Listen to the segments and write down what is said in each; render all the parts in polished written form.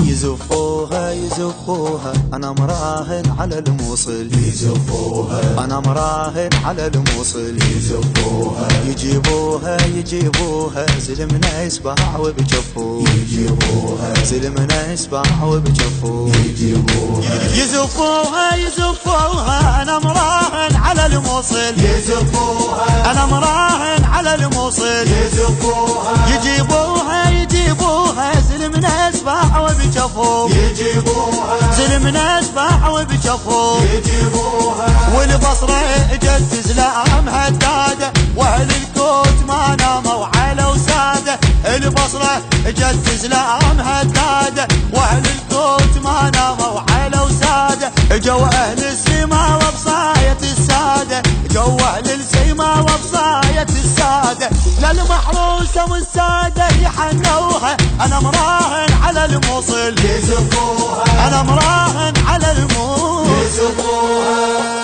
يزفوها يزفوها أنا مراهن على الموصل، يزفوها أنا مراهن على الموصل، يزفوها يجيبوها يجيبوها زلمنا يسبح وبجفوه، يجيبوها زلمنا يسبح وبجفوه، يجيبوها يزفوها يزفوها أنا مراهن على الموصل، يزفوها أنا مراهن على الموصل، يزفوها يجيبوها يجيبوها زلمنا يسبح وبجفوه، يجيبوها زلمنا يسبح وبجفوه، يجيبوها والبصرة اجت زلام هدادة واهل الكوت ما ناموا على وسادة، البصرة اجت زلام هدادة واهل الكوت ما ناموا على وسادة، جو اهل السما وبصاية السادة، جو اهل السما وبصاية السادة، للمحروسة والسادة يحنوها انا مراهن على الموصل، يزفوها انا مراهن على الموصل، يزفوها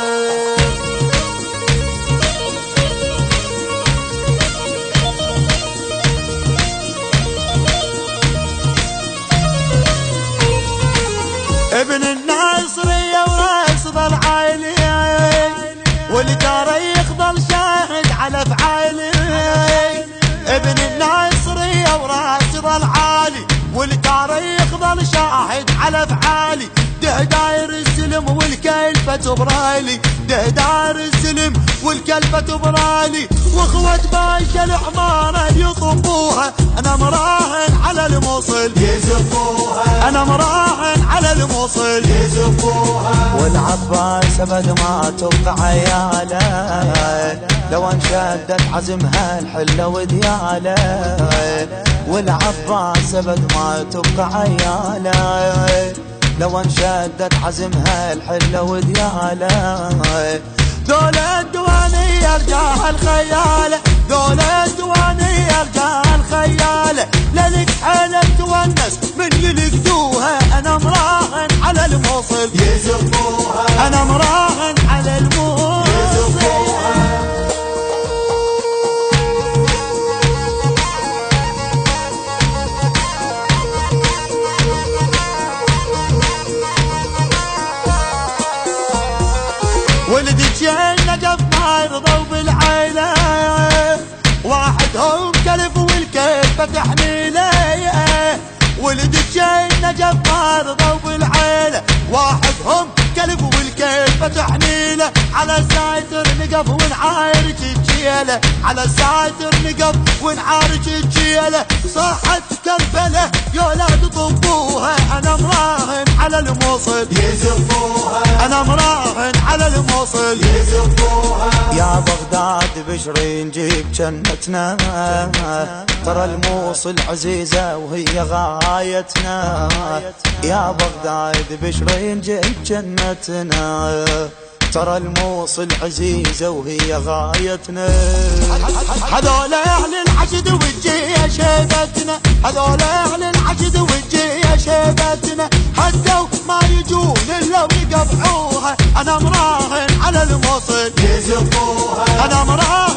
ابن الناصرية وراسض العالي والتاريخ ظل شاهد على افعالي، ابن الناصرية وراسض العالي والتاريخ ظل شاهد على افعالي، ده داير السلم والكلفة تبرالي، ده داير السلم والكلفة تبرالي، واخوة باشا العمارة يطبوها انا مراهن على الموصل، يزفوها انا مراهن على الموصل، يزفوها والعباس ابد ما تبقى عياله، لو انشدت عزمها الحله ودياله، والعباس ابد ما تبقى عياله، لو انشدت عزمها الحله ودياله، دولة الديوانية رجال خياله، دولة الديوانية رجال خياله، للك حالة تونس من يلقدوها انا مراهن على الموصل، يزفوها انا مراهن على الموصل، يزفوها ولد النجف ما يرضوا بالعيلة، واحدهم كلف والكلفة تحميله، ولد النجف ما يرضوا بالعيلة، واحدهم كلف والكلفة تحميله، على ساتر نقف ونعارج الجيلة، على ساتر نقف ونعارج الجيلة، صاحت كربلة يولاد طبوها انا مراهن على الموصل، يزفوها انا مراهن على الموصل، يزفوها يا بغداد بشرين جيب جنتنا، ترى الموصل عزيزة وهي غايتنا، يا بغداد بشرين جيب جنتنا، ترى الموصل عزيزة وهي غايتنا، هذول اهل الحشد والجيه شيبتنا، هذول اهل الحشد والجيه شيبتنا، هدوا ما يجون الا ويقطعوها انا مراهن على الموصل، يزفوها انا مراهن